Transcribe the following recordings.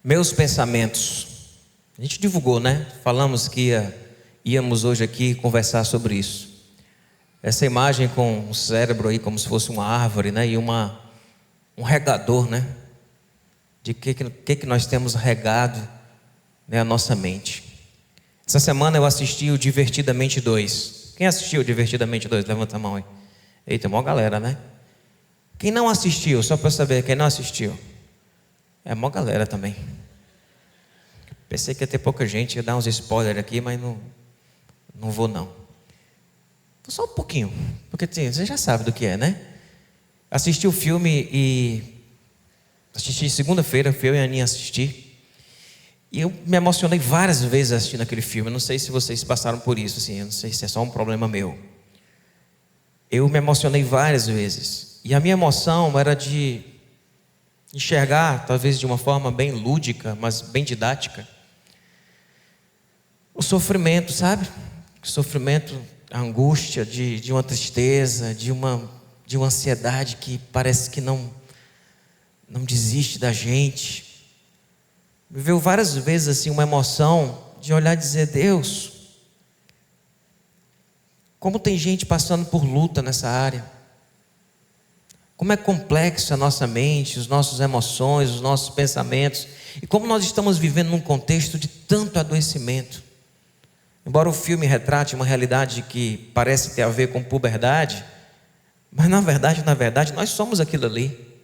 Meus pensamentos. A gente divulgou, né? Falamos que íamos hoje aqui conversar sobre isso. Essa imagem com o cérebro aí como se fosse uma árvore, né? E um regador, né? De que nós temos regado, né, a nossa mente. Essa semana eu assisti o Divertidamente 2. Quem assistiu o Divertidamente 2? Levanta a mão aí. Eita, mó galera, né? Quem não assistiu, só para eu saber, quem não assistiu? É mó galera também. Pensei que ia ter pouca gente, ia dar uns spoilers aqui, mas não vou não. Só um pouquinho, porque você já sabe do que é, né? Assisti o filme assisti segunda-feira, eu e a Aninha assisti. E eu me emocionei várias vezes assistindo aquele filme. Eu não sei se vocês passaram por isso, assim, eu não sei se é só um problema meu. Eu me emocionei várias vezes. E a minha emoção era de enxergar, talvez de uma forma bem lúdica, mas bem didática, o sofrimento, sabe? O sofrimento, a angústia de uma tristeza, de uma ansiedade que parece que não desiste da gente. Me veio várias vezes assim uma emoção de olhar e dizer: Deus, como tem gente passando por luta nessa área. Como é complexo a nossa mente, as nossas emoções, os nossos pensamentos. E como nós estamos vivendo num contexto de tanto adoecimento. Embora o filme retrate uma realidade que parece ter a ver com puberdade, mas na verdade, nós somos aquilo ali.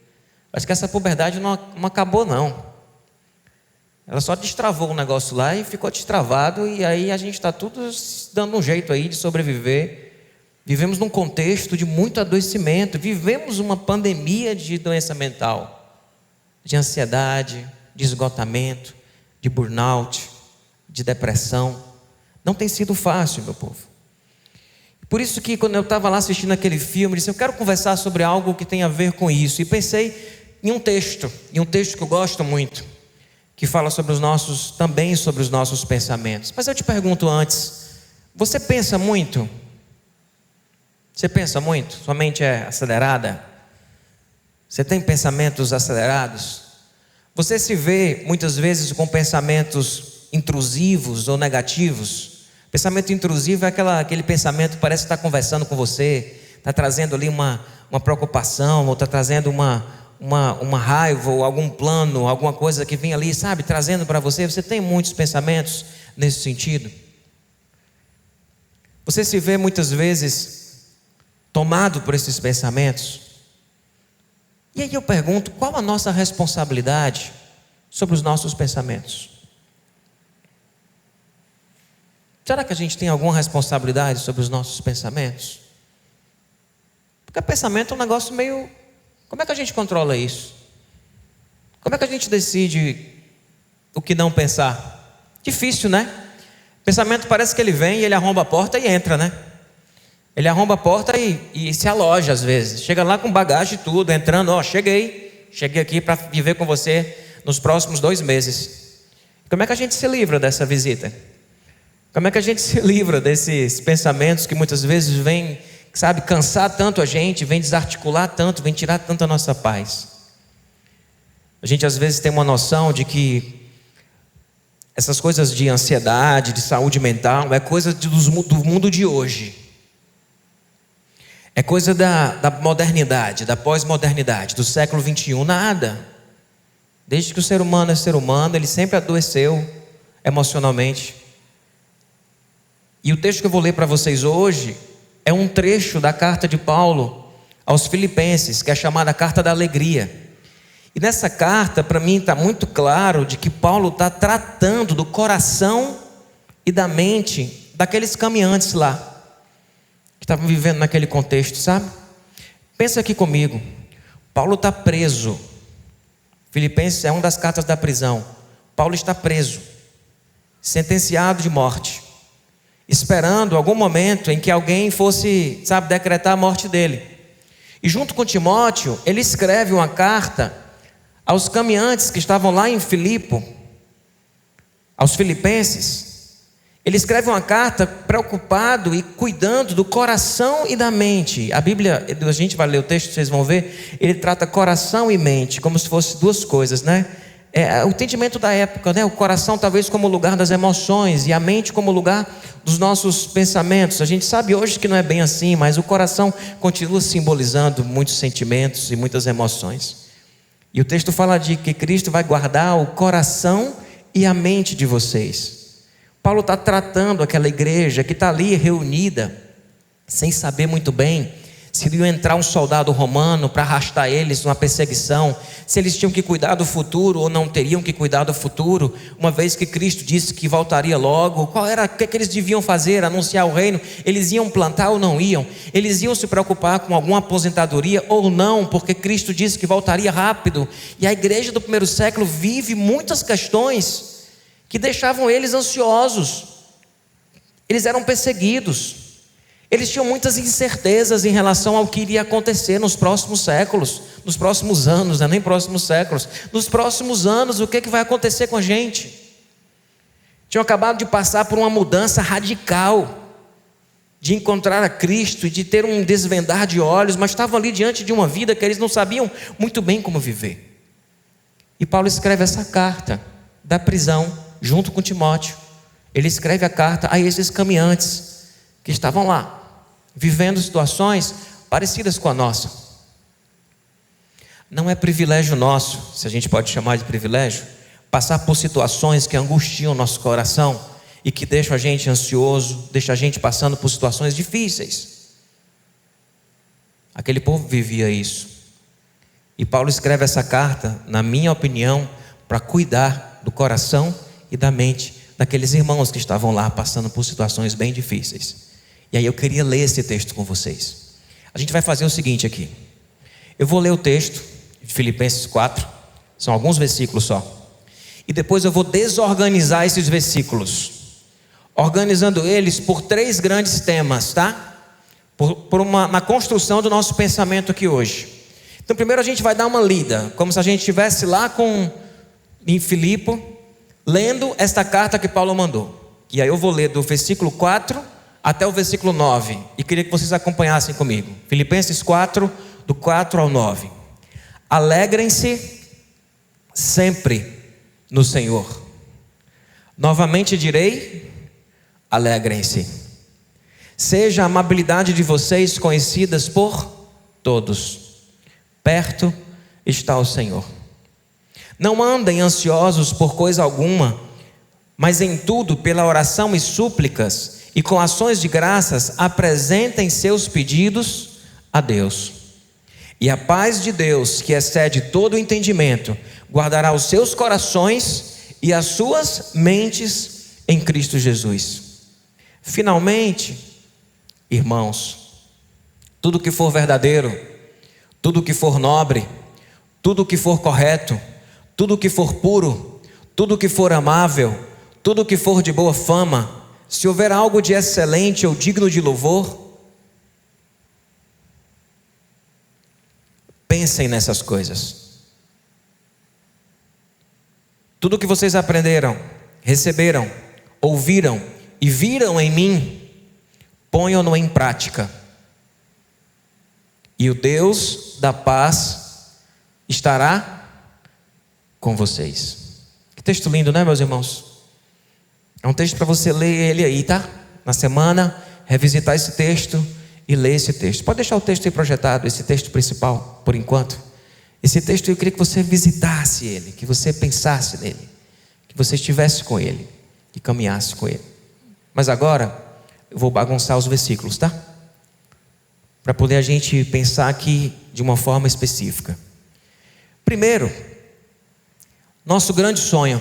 Acho que essa puberdade não acabou não. Ela só destravou um negócio lá e ficou destravado. E aí a gente está tudo dando um jeito aí de sobreviver. Vivemos num contexto de muito adoecimento. Vivemos uma pandemia de doença mental, de ansiedade, de esgotamento, de burnout, de depressão. Não tem sido fácil, meu povo. Por isso que quando eu estava lá assistindo aquele filme, eu disse: eu quero conversar sobre algo que tem a ver com isso. E pensei em um texto que eu gosto muito, que fala também sobre os nossos pensamentos. Mas eu te pergunto antes: você pensa muito? Você pensa muito? Sua mente é acelerada? Você tem pensamentos acelerados? Você se vê muitas vezes com pensamentos intrusivos ou negativos? Pensamento intrusivo é aquele pensamento que parece que está conversando com você, está trazendo ali uma preocupação, ou está trazendo uma raiva, ou algum plano, alguma coisa que vem ali, sabe, trazendo para você. Você tem muitos pensamentos nesse sentido? Você se vê muitas vezes tomado por esses pensamentos? E aí eu pergunto: qual a nossa responsabilidade sobre os nossos pensamentos? Será que a gente tem alguma responsabilidade sobre os nossos pensamentos? Porque pensamento é um negócio meio... Como é que a gente controla isso? Como é que a gente decide o que não pensar? Difícil, né? Pensamento parece que ele vem e ele arromba a porta e entra, né? Ele arromba a porta e se aloja às vezes. Chega lá com bagagem e tudo, entrando: cheguei aqui para viver com você nos próximos 2 meses. Como é que a gente se livra dessa visita? Como é que a gente se livra desses pensamentos que muitas vezes vêm, sabe, cansar tanto a gente, vem desarticular tanto, vem tirar tanto a nossa paz? A gente às vezes tem uma noção de que essas coisas de ansiedade, de saúde mental, é coisa do mundo de hoje. É coisa da modernidade, da pós-modernidade, do século 21. Nada. Desde que o ser humano é ser humano, ele sempre adoeceu emocionalmente. E o texto que eu vou ler para vocês hoje é um trecho da carta de Paulo aos Filipenses, que é chamada Carta da Alegria. E nessa carta, para mim, está muito claro de que Paulo está tratando do coração e da mente daqueles caminhantes lá, que estavam vivendo naquele contexto, sabe? Pensa aqui comigo. Paulo está preso. Filipenses é uma das cartas da prisão. Paulo está preso, sentenciado de morte, esperando algum momento em que alguém fosse, sabe, decretar a morte dele. E junto com Timóteo, ele escreve uma carta aos caminhantes que estavam lá em Filipo, aos filipenses. Ele escreve uma carta preocupado e cuidando do coração e da mente. A Bíblia, a gente vai ler o texto, vocês vão ver, ele trata coração e mente como se fossem 2 coisas, né? o entendimento da época, né? O coração talvez como lugar das emoções e a mente como lugar dos nossos pensamentos. A gente sabe hoje que não é bem assim, mas o coração continua simbolizando muitos sentimentos e muitas emoções. E o texto fala de que Cristo vai guardar o coração e a mente de vocês. Paulo está tratando aquela igreja que está ali reunida, sem saber muito bem se iria entrar um soldado romano para arrastar eles numa perseguição, se eles tinham que cuidar do futuro ou não teriam que cuidar do futuro, uma vez que Cristo disse que voltaria logo. O que eles deviam fazer? Anunciar o reino? Eles iam plantar ou não iam? Eles iam se preocupar com alguma aposentadoria ou não, porque Cristo disse que voltaria rápido? E a igreja do primeiro século vive muitas questões que deixavam eles ansiosos. Eles eram perseguidos. Eles tinham muitas incertezas em relação ao que iria acontecer nos próximos séculos, nos próximos anos, não é nem próximos séculos, nos próximos anos, o que vai acontecer com a gente? Tinham acabado de passar por uma mudança radical, de encontrar a Cristo e de ter um desvendar de olhos, mas estavam ali diante de uma vida que eles não sabiam muito bem como viver. E Paulo escreve essa carta da prisão, junto com Timóteo. Ele escreve a carta a esses caminhantes que estavam lá, vivendo situações parecidas com a nossa. Não é privilégio nosso, se a gente pode chamar de privilégio, passar por situações que angustiam o nosso coração e que deixam a gente ansioso, deixam a gente passando por situações difíceis. Aquele povo vivia isso. E Paulo escreve essa carta, na minha opinião, para cuidar do coração e da mente daqueles irmãos que estavam lá passando por situações bem difíceis. E aí eu queria ler esse texto com vocês. A gente vai fazer o seguinte aqui. Eu vou ler o texto de Filipenses 4. São alguns versículos só. E depois eu vou desorganizar esses versículos, organizando eles por 3 grandes temas, tá? Na construção do nosso pensamento aqui hoje. Então primeiro a gente vai dar uma lida, como se a gente estivesse lá em Filipe, lendo esta carta que Paulo mandou. E aí eu vou ler do versículo 4 até o versículo 9, e queria que vocês acompanhassem comigo. Filipenses 4, do 4 ao 9. Alegrem-se sempre no Senhor. Novamente direi, alegrem-se. Seja a amabilidade de vocês conhecidas por todos. Perto está o Senhor. Não andem ansiosos por coisa alguma, mas em tudo, pela oração e súplicas, e com ações de graças, apresentem seus pedidos a Deus. E a paz de Deus, que excede todo o entendimento, guardará os seus corações e as suas mentes em Cristo Jesus. Finalmente, irmãos, tudo que for verdadeiro, tudo que for nobre, tudo que for correto, tudo que for puro, tudo que for amável, tudo que for de boa fama, se houver algo de excelente ou digno de louvor, pensem nessas coisas. Tudo que vocês aprenderam, receberam, ouviram e viram em mim, ponham-no em prática. E o Deus da paz estará com vocês. Que texto lindo, né, meus irmãos? É um texto para você ler ele aí, tá? Na semana, revisitar esse texto e ler esse texto. Pode deixar o texto aí projetado, esse texto principal, por enquanto. Esse texto eu queria que você visitasse ele, que você pensasse nele, que você estivesse com ele, que caminhasse com ele. Mas agora, eu vou bagunçar os versículos, tá? Para poder a gente pensar aqui de uma forma específica. Primeiro, nosso grande sonho.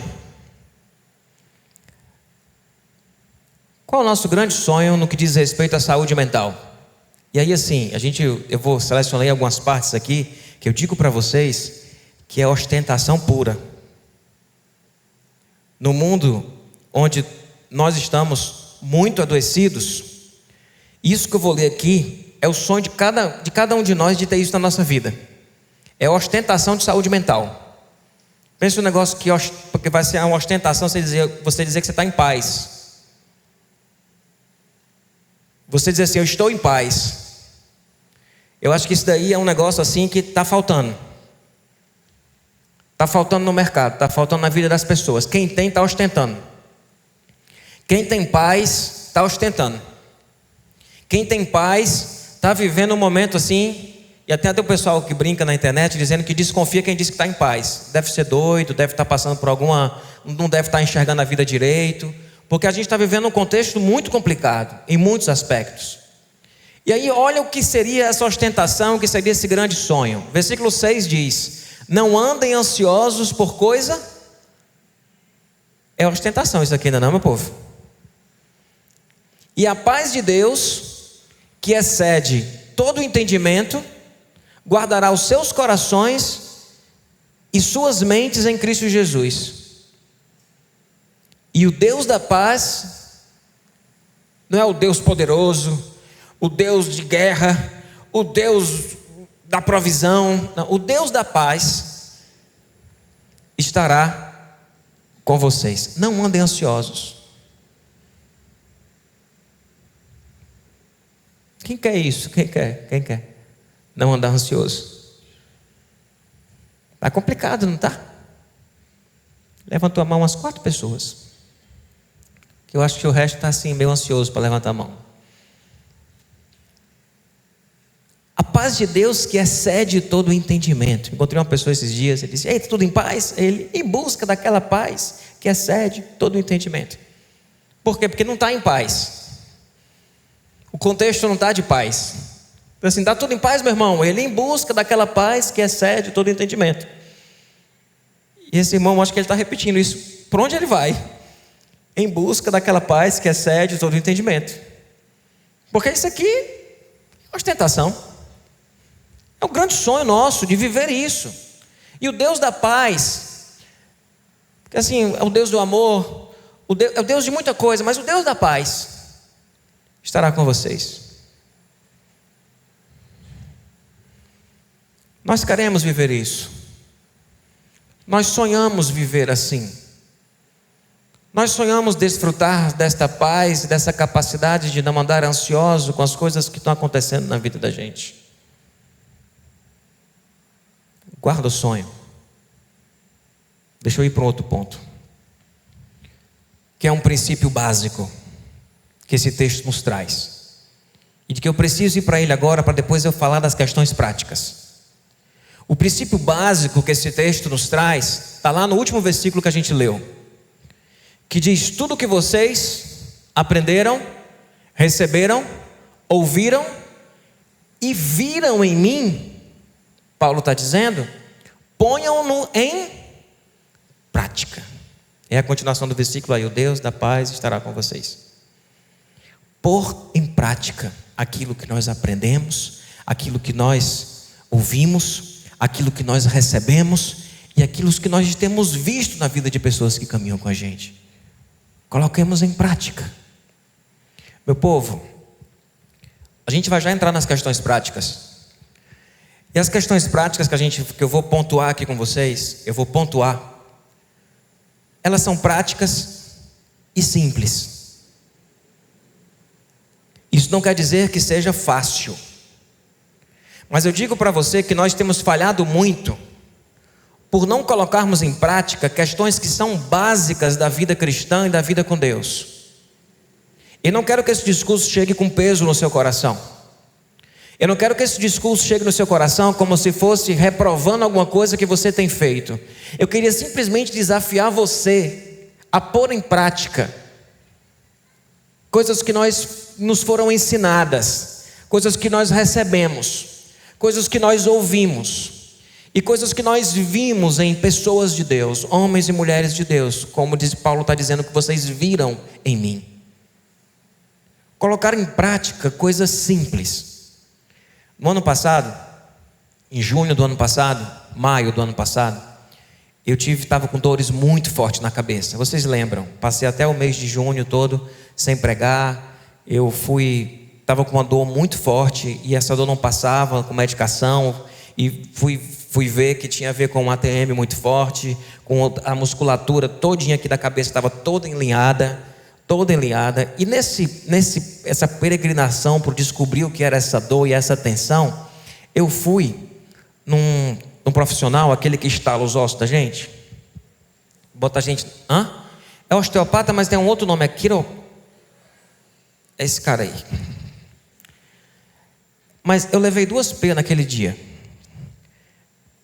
Qual é o nosso grande sonho no que diz respeito à saúde mental? E aí assim, eu vou selecionar algumas partes aqui, que eu digo para vocês, que é ostentação pura. No mundo onde nós estamos muito adoecidos, isso que eu vou ler aqui, é o sonho de cada um de nós de ter isso na nossa vida. É ostentação de saúde mental. Pensa um negócio porque vai ser uma ostentação, você dizer que você está em paz. Você dizer assim, eu estou em paz. Eu acho que isso daí é um negócio assim que está faltando. está faltando no mercado, está faltando na vida das pessoas. Quem tem está ostentando. Quem tem paz está ostentando. Quem tem paz está vivendo um momento assim. E até o pessoal que brinca na internet dizendo que desconfia quem diz que está em paz. Deve ser doido, deve estar passando por alguma... não deve estar enxergando a vida direito. Porque a gente está vivendo um contexto muito complicado, em muitos aspectos. E aí olha o que seria essa ostentação, o que seria esse grande sonho. Versículo 6 diz: não andem ansiosos por coisa... É ostentação isso aqui ainda não, meu povo? E a paz de Deus, que excede todo o entendimento, guardará os seus corações e suas mentes em Cristo Jesus. E o Deus da paz não é o Deus poderoso, o Deus de guerra, o Deus da provisão, não, o Deus da paz estará com vocês. Não andem ansiosos. Quem quer isso? Quem quer? Quem quer? Não andar ansioso. Está complicado, não está? Levantou a mão umas 4 pessoas. Que eu acho que o resto está assim, meio ansioso para levantar a mão. A paz de Deus que excede todo o entendimento. Encontrei uma pessoa esses dias, ele disse: ei, tudo em paz? Ele, em busca daquela paz que excede todo o entendimento. Por quê? Porque não está em paz. O contexto não está de paz. Então assim, está tudo em paz, meu irmão? Ele em busca daquela paz que excede todo o entendimento. E esse irmão, acho que ele está repetindo isso. Por onde ele vai? Em busca daquela paz que excede todo o entendimento. Porque isso aqui é ostentação. É um grande sonho nosso de viver isso. E o Deus da paz, porque assim, é o Deus do amor, é o Deus de muita coisa, mas o Deus da paz estará com vocês. Nós queremos viver isso. Nós sonhamos viver assim. Nós sonhamos desfrutar desta paz, dessa capacidade de não andar ansioso com as coisas que estão acontecendo na vida da gente. Guarda o sonho. Deixa eu ir para um outro ponto, que é um princípio básico que esse texto nos traz, e de que eu preciso ir para ele agora, para depois eu falar das questões práticas. O princípio básico que esse texto nos traz está lá no último versículo que a gente leu, que diz: tudo que vocês aprenderam, receberam, ouviram e viram em mim, Paulo está dizendo, ponham-no em prática. É a continuação do versículo aí: o Deus da paz estará com vocês. Pôr em prática aquilo que nós aprendemos, aquilo que nós ouvimos, aquilo que nós recebemos e aquilo que nós temos visto na vida de pessoas que caminham com a gente. Coloquemos em prática. Meu povo, a gente vai já entrar nas questões práticas. E as questões práticas que eu vou pontuar aqui com vocês, elas são práticas e simples. Isso não quer dizer que seja fácil. Mas eu digo para você que nós temos falhado muito por não colocarmos em prática questões que são básicas da vida cristã e da vida com Deus. E não quero que esse discurso chegue com peso no seu coração. Eu não quero que esse discurso chegue no seu coração como se fosse reprovando alguma coisa que você tem feito. Eu queria simplesmente desafiar você a pôr em prática coisas que nos foram ensinadas, coisas que nós recebemos, coisas que nós ouvimos e coisas que nós vimos em pessoas de Deus, homens e mulheres de Deus, como diz Paulo, está dizendo que vocês viram em mim. Colocar em prática coisas simples. No ano passado, em junho do ano passado, maio do ano passado, eu estava com dores muito fortes na cabeça. Vocês lembram? Passei até o mês de junho todo sem pregar. Eu estava com uma dor muito forte e essa dor não passava com medicação. E fui ver que tinha a ver com um ATM muito forte, com a musculatura todinha aqui da cabeça estava toda enlinhada. E essa peregrinação por descobrir o que era essa dor e essa tensão, eu fui um profissional, aquele que estala os ossos da gente? Bota a gente... É osteopata, mas tem um outro nome, é esse cara aí. Mas eu levei 2 P naquele dia.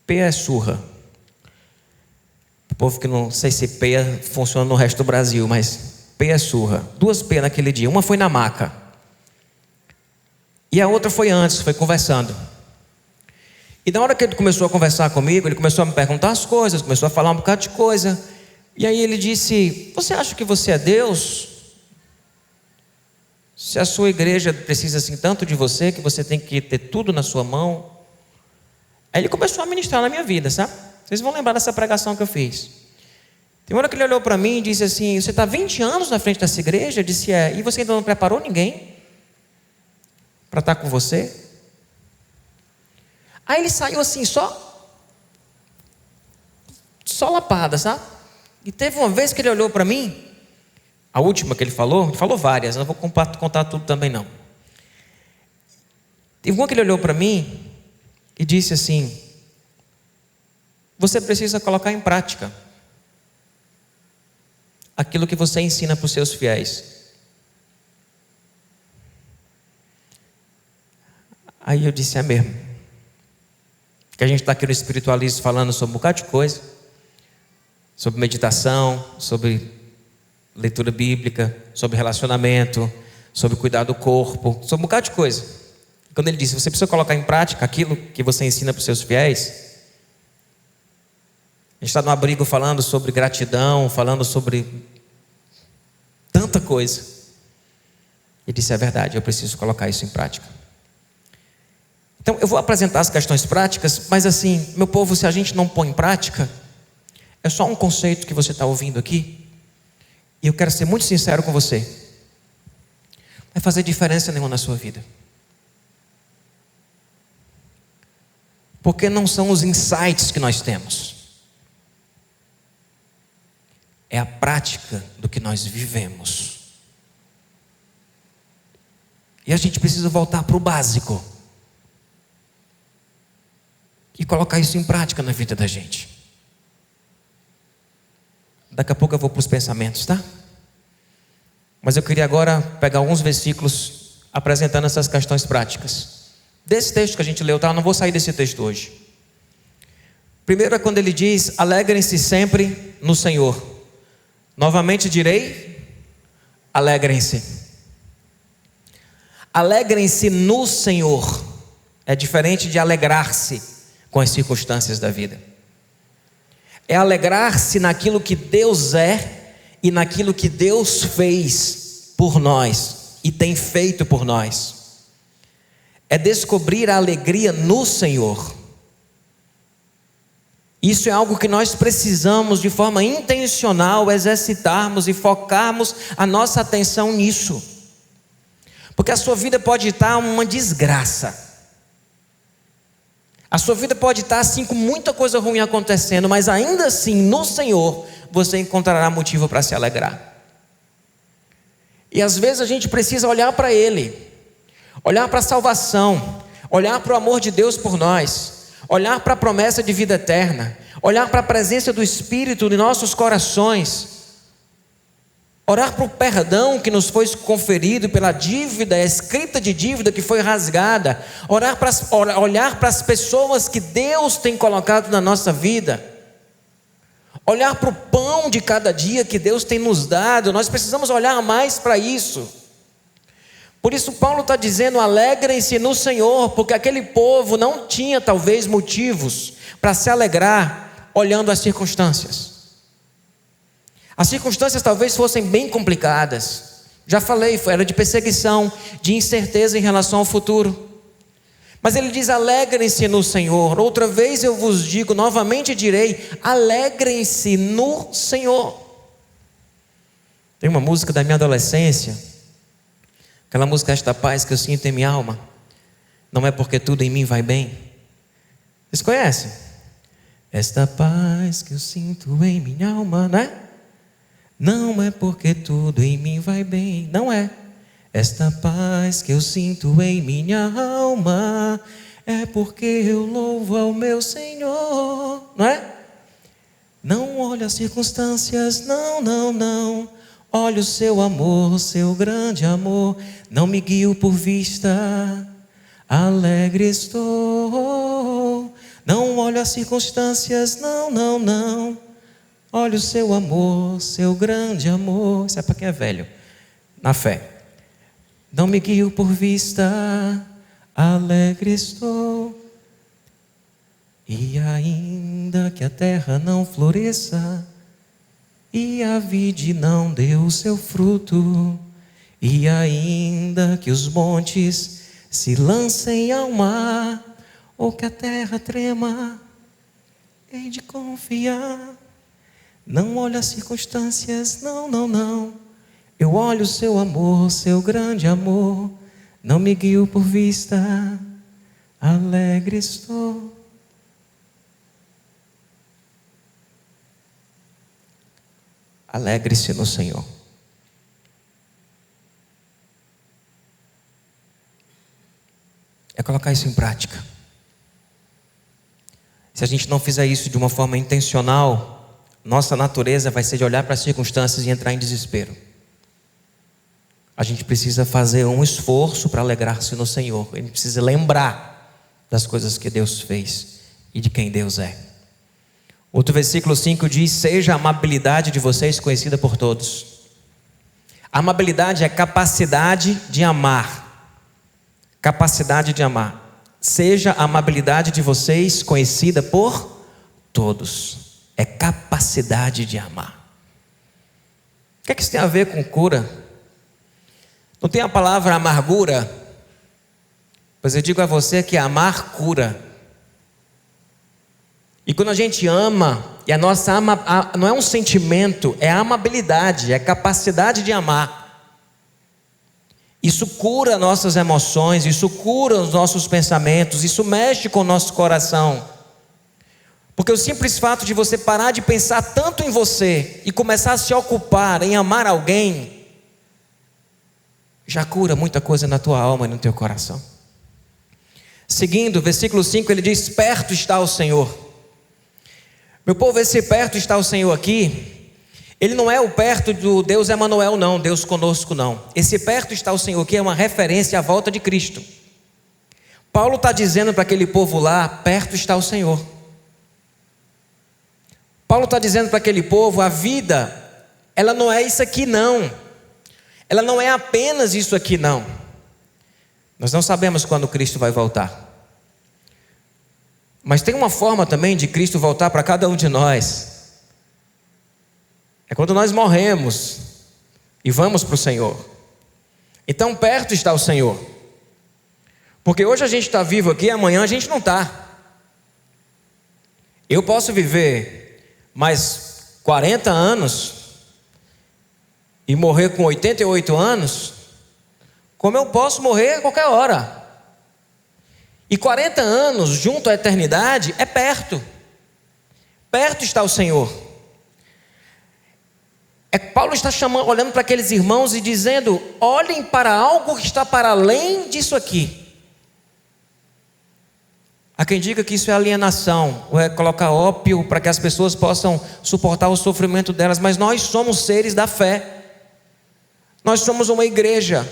P é surra. O povo que não sei se P funciona no resto do Brasil, mas P é surra. 2 P naquele dia. Uma foi na maca. E a outra foi antes, foi conversando. E na hora que ele começou a conversar comigo, ele começou a me perguntar as coisas, começou a falar um bocado de coisa. E aí ele disse: você acha que você é Deus? Se a sua igreja precisa assim tanto de você, que você tem que ter tudo na sua mão. Aí ele começou a ministrar na minha vida, sabe? Vocês vão lembrar dessa pregação que eu fiz. Tem uma hora que ele olhou para mim e disse assim: você está 20 anos na frente dessa igreja? Eu disse: é. E você ainda não preparou ninguém para estar com você? Aí ele saiu assim, só lapada, sabe? E teve uma vez que ele olhou para mim, a última que ele falou várias, não vou contar tudo também não. Teve uma que ele olhou para mim e disse assim: você precisa colocar em prática aquilo que você ensina para os seus fiéis. Aí eu disse: é mesmo. Que a gente está aqui no Espiritualismo falando sobre um bocado de coisa, sobre meditação, sobre leitura bíblica, sobre relacionamento, sobre cuidar do corpo, sobre um bocado de coisa. Quando ele disse: você precisa colocar em prática aquilo que você ensina para os seus fiéis. A gente está no abrigo falando sobre gratidão, falando sobre tanta coisa. Ele disse: é verdade, eu preciso colocar isso em prática. Então eu vou apresentar as questões práticas, mas assim, meu povo, se a gente não põe em prática, é só um conceito que você está ouvindo aqui. E eu quero ser muito sincero com você: não vai fazer diferença nenhuma na sua vida. Porque não são os insights que nós temos, é a prática do que nós vivemos. E a gente precisa voltar para o básico e colocar isso em prática na vida da gente. Daqui a pouco eu vou para os pensamentos, tá? Mas eu queria agora pegar alguns versículos apresentando essas questões práticas. Desse texto que a gente leu, tá? Eu não vou sair desse texto hoje. Primeiro é quando ele diz: alegrem-se sempre no Senhor. Novamente direi: alegrem-se. Alegrem-se no Senhor. É diferente de alegrar-se com as circunstâncias da vida. É alegrar-se naquilo que Deus é e naquilo que Deus fez por nós e tem feito por nós. É descobrir a alegria no Senhor. Isso é algo que nós precisamos de forma intencional exercitarmos e focarmos a nossa atenção nisso. Porque a sua vida pode estar uma desgraça. A sua vida pode estar assim com muita coisa ruim acontecendo, mas ainda assim no Senhor você encontrará motivo para se alegrar. E às vezes a gente precisa olhar para Ele, olhar para a salvação, olhar para o amor de Deus por nós, olhar para a promessa de vida eterna, olhar para a presença do Espírito em nossos corações, orar para o perdão que nos foi conferido pela dívida, a escrita de dívida que foi rasgada, olhar para as pessoas que Deus tem colocado na nossa vida, olhar para o pão de cada dia que Deus tem nos dado. Nós precisamos olhar mais para isso. Por isso Paulo está dizendo: alegrem-se no Senhor, porque aquele povo não tinha talvez motivos para se alegrar olhando as circunstâncias. As circunstâncias talvez fossem bem complicadas. Já falei, era de perseguição, de incerteza em relação ao futuro. Mas ele diz: alegrem-se no Senhor. Outra vez eu vos digo, novamente direi: alegrem-se no Senhor. Tem uma música da minha adolescência, aquela música: esta paz que eu sinto em minha alma, não é porque tudo em mim vai bem. Vocês conhecem? Esta paz que eu sinto em minha alma, né? Não é porque tudo em mim vai bem. Não é. Esta paz que eu sinto em minha alma é porque eu louvo ao meu Senhor. Não é? Não olho as circunstâncias, não, não, não. Olho o seu amor, seu grande amor. Não me guio por vista, alegre estou. Não olho as circunstâncias, não, não, não. Olho o seu amor, seu grande amor. Isso é para quem é velho, na fé. Não me guio por vista, alegre estou. E ainda que a terra não floresça, e a vide não deu o seu fruto, e ainda que os montes se lancem ao mar, ou que a terra trema, hei de confiar. Não olho as circunstâncias, não, não, não. Eu olho o seu amor, seu grande amor. Não me guio por vista, alegre estou. Alegre-se no Senhor. É colocar isso em prática. Se a gente não fizer isso de uma forma intencional, nossa natureza vai ser de olhar para as circunstâncias e entrar em desespero. A gente precisa fazer um esforço para alegrar-se no Senhor. A gente precisa lembrar das coisas que Deus fez e de quem Deus é. Outro versículo 5 diz: seja a amabilidade de vocês conhecida por todos. Amabilidade é capacidade de amar. Capacidade de amar. Seja a amabilidade de vocês conhecida por todos. É capacidade de amar. O que é que isso tem a ver com cura? Não tem a palavra amargura? Pois eu digo a você que amar cura. E quando a gente ama, e a nossa não é um sentimento, é a amabilidade, é a capacidade de amar. Isso cura nossas emoções, isso cura os nossos pensamentos, isso mexe com o nosso coração. Porque o simples fato de você parar de pensar tanto em você e começar a se ocupar em amar alguém, já cura muita coisa na tua alma e no teu coração. Seguindo, versículo 5, ele diz: perto está o Senhor. Meu povo, esse perto está o Senhor aqui, ele não é o perto do Deus Emanuel não, Deus conosco não. Esse perto está o Senhor aqui é uma referência à volta de Cristo. Paulo está dizendo para aquele povo lá: perto está o Senhor. Paulo está dizendo para aquele povo: a vida, ela não é isso aqui não. Ela não é apenas isso aqui não. Nós não sabemos quando Cristo vai voltar. Mas tem uma forma também de Cristo voltar para cada um de nós. É quando nós morremos e vamos para o Senhor. Então perto está o Senhor. Porque hoje a gente está vivo aqui, amanhã a gente não está. Eu posso viver mais 40 anos e morrer com 88 anos, como eu posso morrer a qualquer hora. E 40 anos junto à eternidade é perto. Perto está o Senhor. Paulo está olhando para aqueles irmãos e dizendo: olhem para algo que está para além disso aqui. Há quem diga que isso é alienação, ou é colocar ópio para que as pessoas possam suportar o sofrimento delas. Mas nós somos seres da fé. Nós somos uma igreja.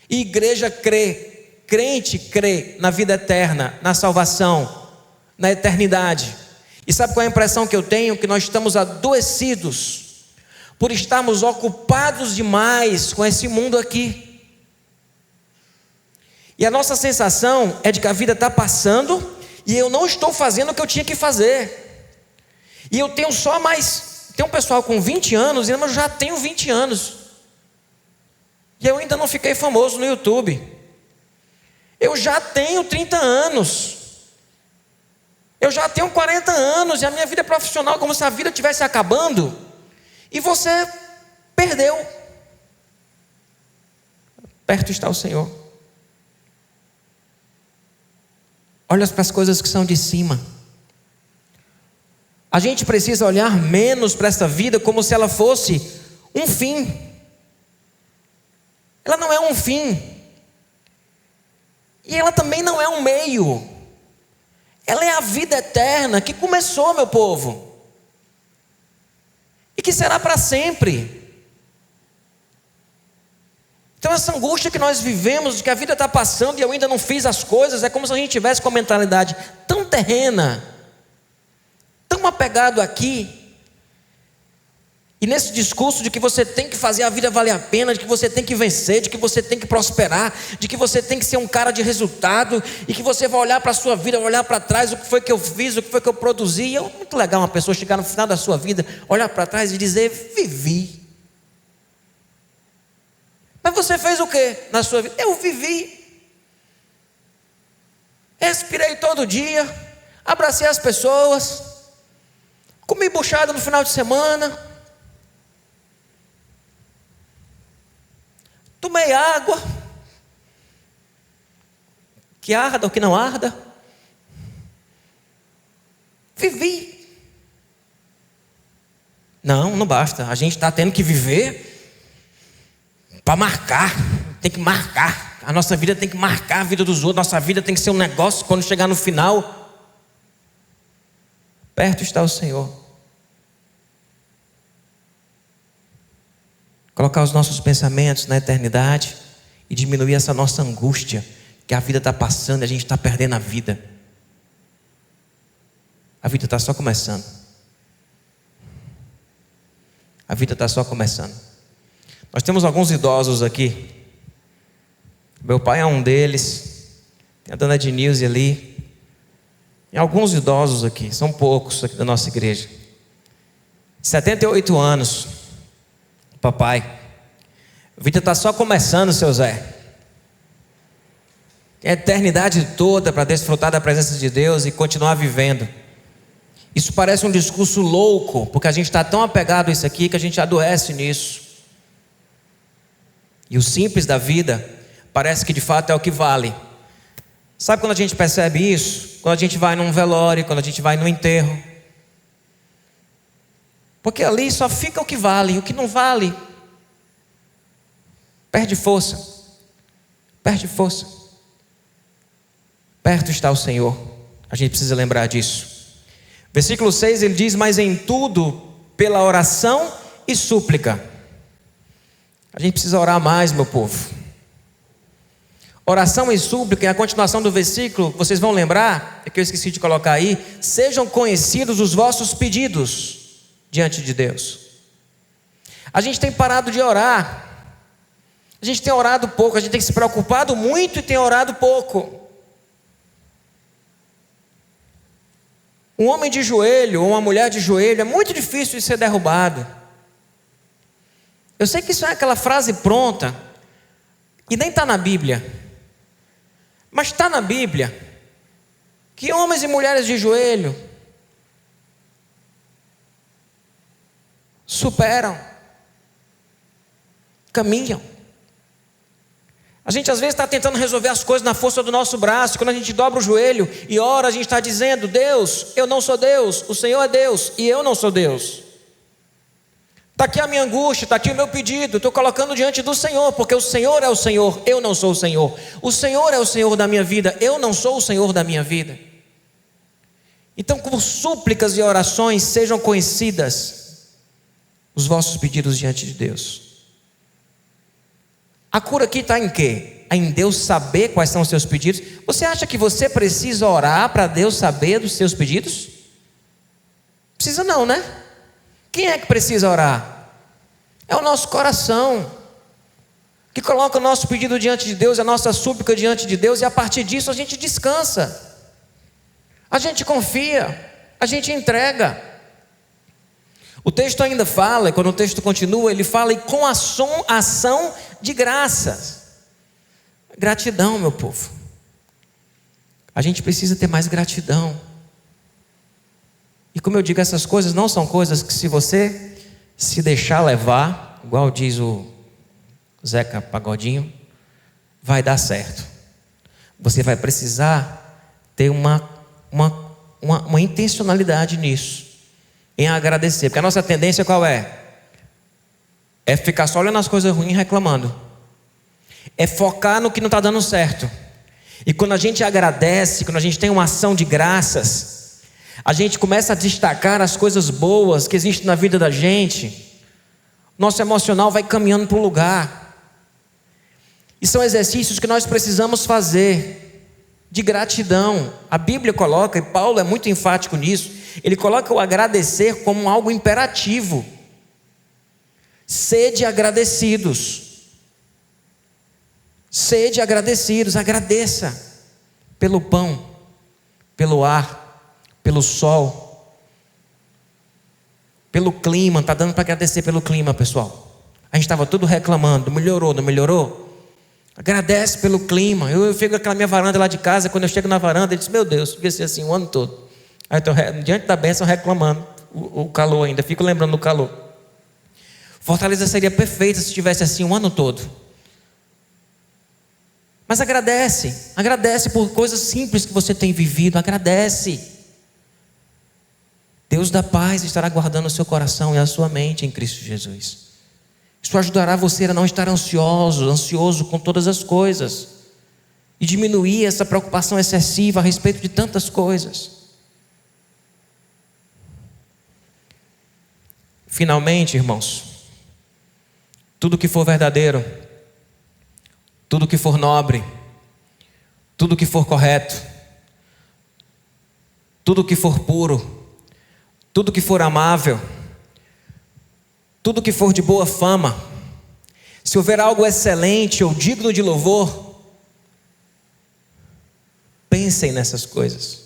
E igreja crê. Crente crê na vida eterna, na salvação, na eternidade. E sabe qual é a impressão que eu tenho? Que nós estamos adoecidos por estarmos ocupados demais com esse mundo aqui. E a nossa sensação é de que a vida está passando e eu não estou fazendo o que eu tinha que fazer. E eu tenho só mais... Tem um pessoal com 20 anos, mas eu já tenho 20 anos. E eu ainda não fiquei famoso no YouTube. Eu já tenho 30 anos. Eu já tenho 40 anos. E a minha vida profissional é como se a vida estivesse acabando. E você perdeu. Perto está o Senhor. Olha para as coisas que são de cima. A gente precisa olhar menos para essa vida como se ela fosse um fim. Ela não é um fim. E ela também não é um meio. Ela é a vida eterna que começou, meu povo. E que será para sempre. Então essa angústia que nós vivemos, de que a vida está passando e eu ainda não fiz as coisas, é como se a gente tivesse com a mentalidade tão terrena, tão apegado aqui. E nesse discurso de que você tem que fazer a vida valer a pena, de que você tem que vencer, de que você tem que prosperar, de que você tem que ser um cara de resultado, e que você vai olhar para a sua vida, vai olhar para trás, o que foi que eu fiz, o que foi que eu produzi. E é muito legal uma pessoa chegar no final da sua vida, olhar para trás e dizer: vivi. Mas você fez o que na sua vida? Eu vivi. Respirei todo dia, abracei as pessoas, comi buchada no final de semana, tomei água, que arda ou que não arda, vivi. Não basta, a gente está tendo que viver para marcar, tem que marcar, a nossa vida tem que marcar a vida dos outros, nossa vida tem que ser um negócio, quando chegar no final, perto está o Senhor. Colocar os nossos pensamentos na eternidade e diminuir essa nossa angústia, que a vida está passando e a gente está perdendo a vida. A vida está só começando. A vida está só começando. Nós temos alguns idosos aqui. Meu pai é um deles. Tem a dona Ednilze ali. Tem alguns idosos aqui, são poucos aqui da nossa igreja. 78 anos. Papai, a vida está só começando, seu Zé. Tem a eternidade toda para desfrutar da presença de Deus e continuar vivendo. Isso parece um discurso louco, porque a gente está tão apegado a isso aqui que a gente adoece nisso. E o simples da vida parece que de fato é o que vale. Sabe quando a gente percebe isso? Quando a gente vai num velório, quando a gente vai num enterro. Porque ali só fica o que vale, o que não vale perde força. Perde força. Perto está o Senhor. A gente precisa lembrar disso. Versículo 6 ele diz: mas em tudo pela oração e súplica. A gente precisa orar mais, meu povo. Oração e súplica, é a continuação do versículo, vocês vão lembrar, é que eu esqueci de colocar aí: sejam conhecidos os vossos pedidos diante de Deus. A gente tem parado de orar. A gente tem orado pouco, a gente tem se preocupado muito e tem orado pouco. Um homem de joelho ou uma mulher de joelho é muito difícil de ser derrubado. Eu sei que isso é aquela frase pronta e nem está na Bíblia, mas está na Bíblia que homens e mulheres de joelho superam, caminham. A gente às vezes está tentando resolver as coisas na força do nosso braço. Quando a gente dobra o joelho e ora, a gente está dizendo: Deus, eu não sou Deus, o Senhor é Deus e eu não sou Deus. Está aqui a minha angústia, está aqui o meu pedido, estou colocando diante do Senhor, porque o Senhor é o Senhor, eu não sou o Senhor. O Senhor é o Senhor da minha vida, eu não sou o Senhor da minha vida. Então, com súplicas e orações, sejam conhecidas os vossos pedidos diante de Deus. A cura aqui está em quê? Em Deus saber quais são os seus pedidos. Você acha que você precisa orar para Deus saber dos seus pedidos? Precisa não, né? Quem é que precisa orar? É o nosso coração, que coloca o nosso pedido diante de Deus, a nossa súplica diante de Deus, e a partir disso a gente descansa, a gente confia, a gente entrega. O texto ainda fala, e quando o texto continua, ele fala: e com ação de graças. Gratidão, meu povo. A gente precisa ter mais gratidão. E como eu digo, essas coisas não são coisas que, se você se deixar levar, igual diz o Zeca Pagodinho, vai dar certo. Você vai precisar ter uma intencionalidade nisso, em agradecer. Porque a nossa tendência qual é? É ficar só olhando as coisas ruins e reclamando. É focar no que não está dando certo. E quando a gente agradece, quando a gente tem uma ação de graças, a gente começa a destacar as coisas boas que existem na vida da gente. Nosso emocional vai caminhando para o lugar. E são exercícios que nós precisamos fazer de gratidão. A Bíblia coloca, e Paulo é muito enfático nisso, ele coloca o agradecer como algo imperativo. Sede agradecidos. Sede agradecidos, agradeça pelo pão, pelo ar, pelo sol, pelo clima. Está dando para agradecer pelo clima, pessoal. A gente estava tudo reclamando, melhorou, não melhorou? Agradece pelo clima. Eu fico com aquela minha varanda lá de casa, quando eu chego na varanda, eu disse, meu Deus, devia ser assim o ano todo. Aí eu estou diante da bênção reclamando o calor ainda, fico lembrando do calor. Fortaleza seria perfeita se estivesse assim o ano todo. Mas agradece por coisas simples que você tem vivido, agradece. Deus da paz estará guardando o seu coração e a sua mente em Cristo Jesus. Isso ajudará você a não estar ansioso com todas as coisas, e diminuir essa preocupação excessiva a respeito de tantas coisas. Finalmente, irmãos, tudo que for verdadeiro, tudo que for nobre, tudo que for correto, tudo que for puro, tudo que for amável, tudo que for de boa fama, se houver algo excelente ou digno de louvor, pensem nessas coisas.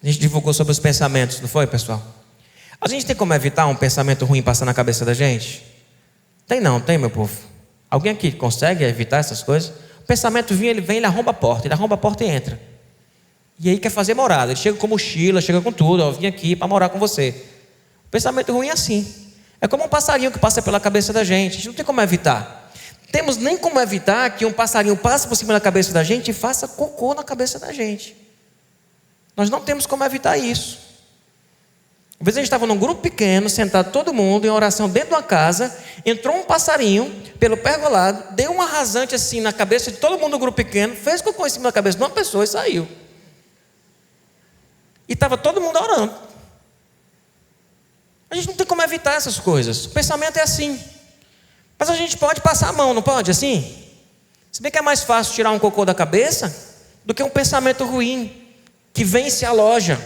A gente divulgou sobre os pensamentos, não foi, pessoal? A gente tem como evitar um pensamento ruim passar na cabeça da gente? Não tem, meu povo? Alguém aqui consegue evitar essas coisas? O pensamento ele vem, ele arromba a porta e entra. E aí quer fazer morada, ele chega com mochila, chega com tudo, ó, vim aqui para morar com você. O pensamento ruim é assim. É como um passarinho que passa pela cabeça da gente. A gente não tem como evitar. Temos nem como evitar que um passarinho passe por cima da cabeça da gente e faça cocô na cabeça da gente. Nós não temos como evitar isso. Uma vez a gente estava num grupo pequeno, sentado todo mundo em oração dentro de uma casa, entrou um passarinho pelo pergolado, deu um arrasante assim na cabeça de todo mundo do grupo pequeno, fez cocô em cima da cabeça de uma pessoa e saiu. E estava todo mundo orando. A gente não tem como evitar essas coisas. O pensamento é assim. Mas a gente pode passar a mão, não pode? Assim? Se bem que é mais fácil tirar um cocô da cabeça do que um pensamento ruim que vem e se aloja.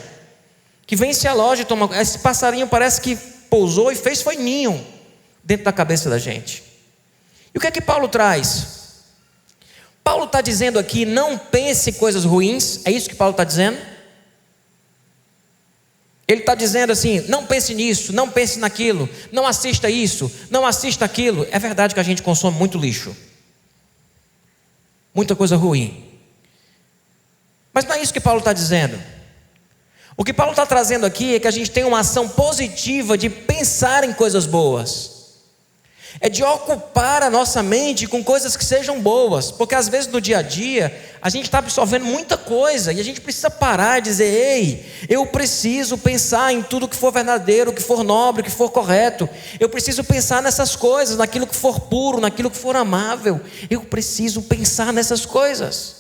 Esse passarinho parece que pousou e foi ninho dentro da cabeça da gente. E o que é que Paulo traz? Paulo está dizendo aqui, não pense coisas ruins. É isso que Paulo está dizendo? Ele está dizendo assim, não pense nisso, não pense naquilo, não assista isso, não assista aquilo. É verdade que a gente consome muito lixo, muita coisa ruim. Mas não é isso que Paulo está dizendo. O que Paulo está trazendo aqui é que a gente tem uma ação positiva de pensar em coisas boas. É de ocupar a nossa mente com coisas que sejam boas. Porque às vezes no dia a dia, a gente está absorvendo muita coisa. E a gente precisa parar e dizer, ei, eu preciso pensar em tudo que for verdadeiro, que for nobre, que for correto. Eu preciso pensar nessas coisas, naquilo que for puro, naquilo que for amável. Eu preciso pensar nessas coisas.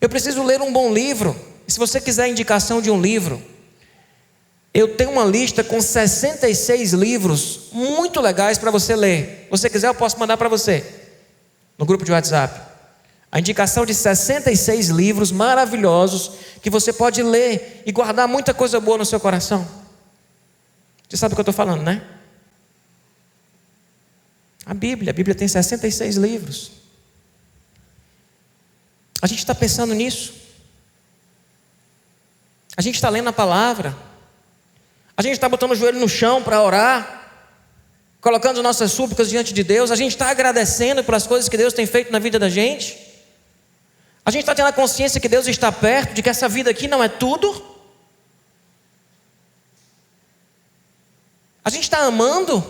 Eu preciso ler um bom livro. Se você quiser indicação de um livro, eu tenho uma lista com 66 livros muito legais para você ler. Se você quiser, eu posso mandar para você no grupo de WhatsApp. A indicação de 66 livros maravilhosos que você pode ler e guardar muita coisa boa no seu coração. Você sabe o que eu estou falando, né? A Bíblia tem 66 livros. A gente está pensando nisso. A gente está lendo a palavra. A gente está botando o joelho no chão para orar, colocando nossas súplicas diante de Deus. A gente está agradecendo pelas coisas que Deus tem feito na vida da gente. A gente está tendo a consciência que Deus está perto, de que essa vida aqui não é tudo. A gente está amando.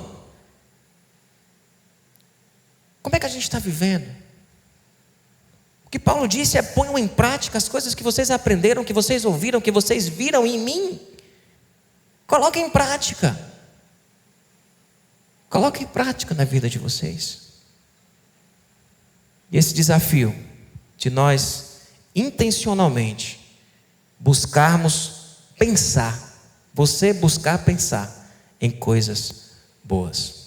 Como é que a gente está vivendo? O que Paulo disse é: ponham em prática as coisas que vocês aprenderam, que vocês ouviram, que vocês viram em mim. Coloquem em prática. Coloquem em prática na vida de vocês. E esse desafio de nós intencionalmente buscarmos pensar, você buscar pensar em coisas boas.